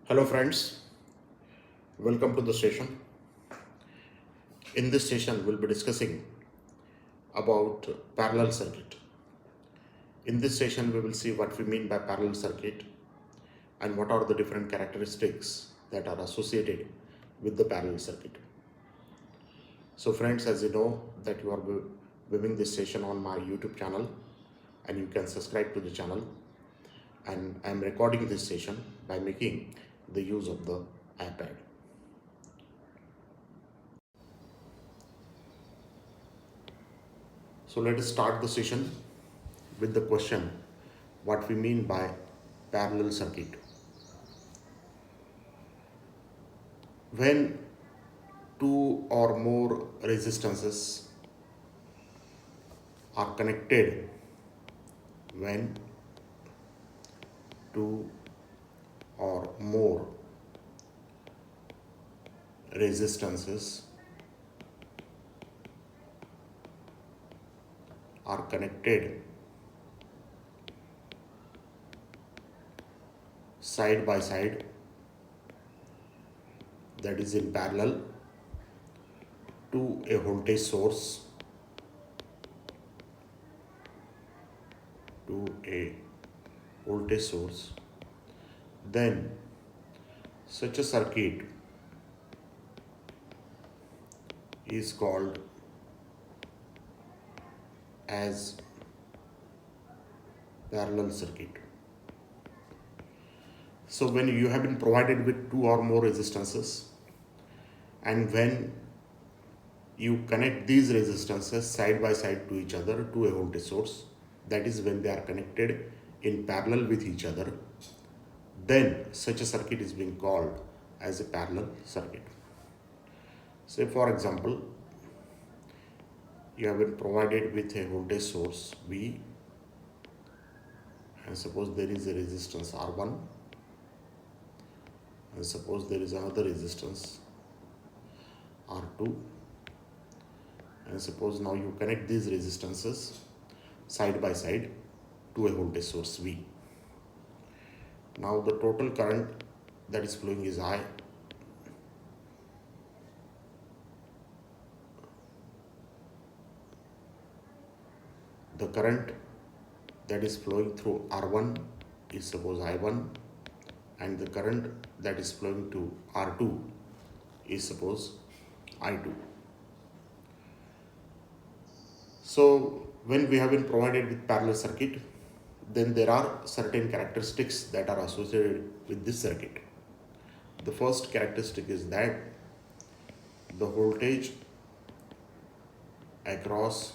Hello friends, welcome to the station. In this session, we'll be discussing about parallel circuit. In this session, we will see what we mean by parallel circuit and what are the different characteristics that are associated with the parallel circuit. So friends, as you know that you are viewing this session on my YouTube channel and you can subscribe to the channel, and I am recording this session by making the use of the iPad. So let us start the session with the question what we mean by parallel circuit. When two or more resistances are connected, when two or more resistances are connected side by side, that is in parallel to a voltage source, then such a circuit is called as parallel circuit. So when you have been provided with two or more resistances, and when you connect these resistances side by side to each other to a voltage source, that is when they are connected in parallel with each other, then such a circuit is being called as a parallel circuit. Say for example, you have been provided with a voltage source V, and suppose there is a resistance R1, and suppose there is another resistance R2, and suppose now you connect these resistances side by side to a voltage source V. Now the total current that is flowing is I. The current that is flowing through R1 is suppose I1, and the current that is flowing to R2 is suppose I2. So when we have been provided with parallel circuit, then there are certain characteristics that are associated with this circuit. The first characteristic is that the voltage across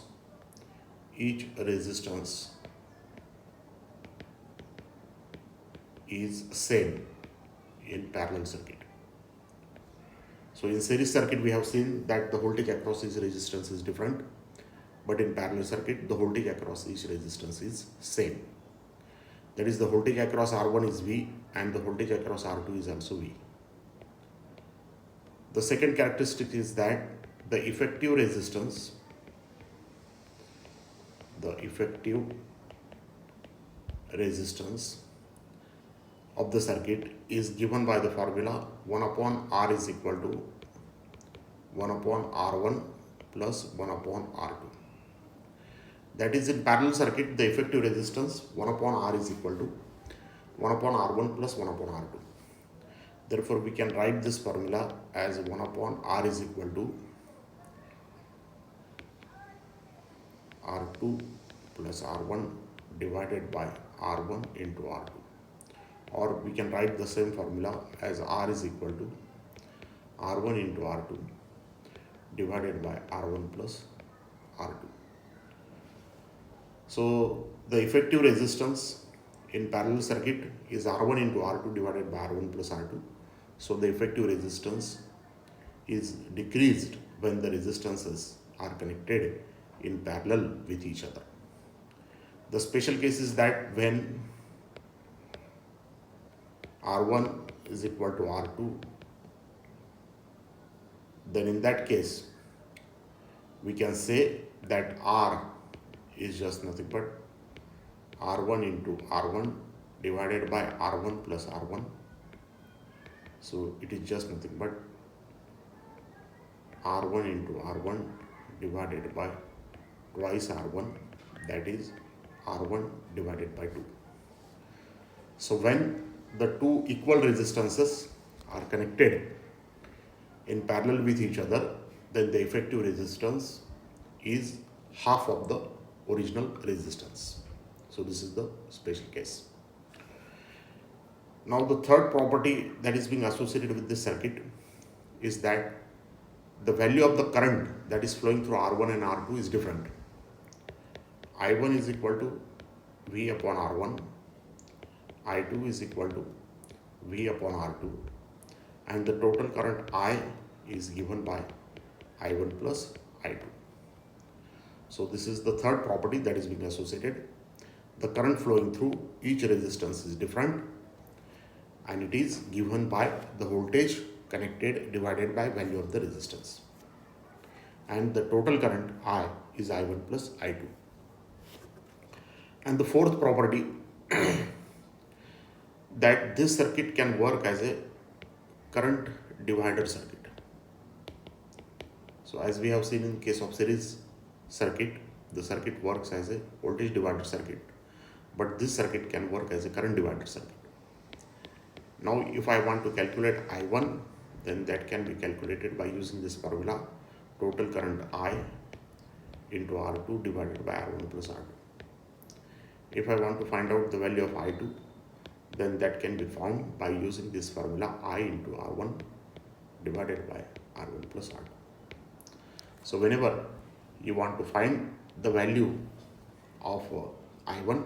each resistance is same in parallel circuit. So in series circuit we have seen that the voltage across each resistance is different, but in parallel circuit the voltage across each resistance is same. That is, the voltage across R1 is V and the voltage across R2 is also V. The second characteristic is that the effective resistance of the circuit is given by the formula 1 upon R is equal to 1 upon R1 plus 1 upon R2. That is, in parallel circuit, the effective resistance 1 upon R is equal to 1 upon R1 plus 1 upon R2. Therefore, we can write this formula as 1 upon R is equal to R2 plus R1 divided by R1 into R2. Or we can write the same formula as R is equal to R1 into R2 divided by R1 plus R2. So the effective resistance in parallel circuit is R1 into R2 divided by R1 plus R2. So the effective resistance is decreased when the resistances are connected in parallel with each other. The special case is that when R1 is equal to R2, then in that case we can say that R is just nothing but R1 into R1 divided by R1 plus R1 So it is just nothing but R1 into R1 divided by twice R1, that is R1 divided by 2. So when the two equal resistances are connected in parallel with each other, then the effective resistance is half of the original resistance. So this is the special case. Now the third property that is being associated with this circuit is that the value of the current that is flowing through R1 and R2 is different. I1 is equal to V upon R1, I2 is equal to V upon R2, and the total current I is given by I1 plus I2. So this is the third property that is being associated. The current flowing through each resistance is different, and it is given by the voltage connected divided by value of the resistance. And the total current I is I1 plus I2. And the fourth property that this circuit can work as a current divider circuit. So as we have seen in case of series circuit, the circuit works as a voltage divider circuit, but this circuit can work as a current divider circuit. Now if I want to calculate I1, then that can be calculated by using this formula, total current I into R2 divided by R1 plus R2. If I want to find out the value of I2, then that can be found by using this formula, I into R1 divided by R1 plus R2. So whenever you want to find the value of I1,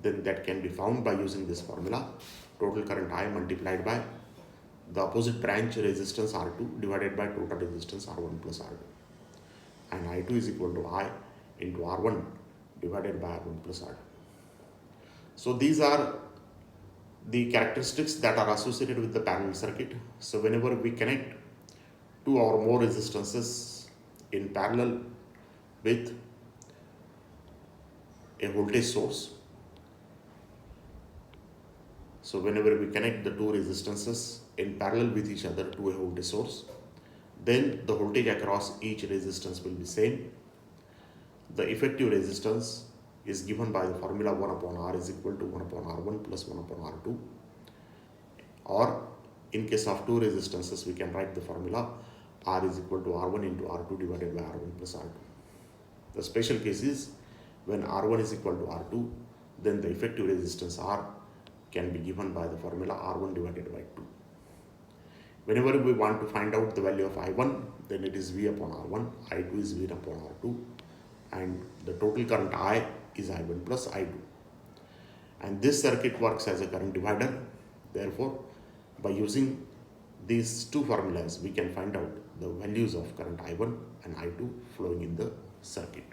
then that can be found by using this formula, total current I multiplied by the opposite branch resistance R2 divided by total resistance R1 plus R2. And I2 is equal to I into R1 divided by R1 plus R2. So these are the characteristics that are associated with the parallel circuit. So whenever we connect two or more resistances in parallel with a voltage source, so whenever we connect the two resistances in parallel with each other to a voltage source, then the voltage across each resistance will be same. The effective resistance is given by the formula 1 upon R is equal to 1 upon R1 plus 1 upon R2. Or in case of two resistances, we can write the formula R is equal to R1 into R2 divided by R1 plus R2. The special case is when R1 is equal to R2, then the effective resistance R can be given by the formula R1 divided by 2. Whenever we want to find out the value of I1, then it is V upon R1, I2 is V upon R2, and the total current I is I1 plus I2. And this circuit works as a current divider. Therefore, by using these two formulas, we can find out the values of current I1 and I2 flowing in the circuit.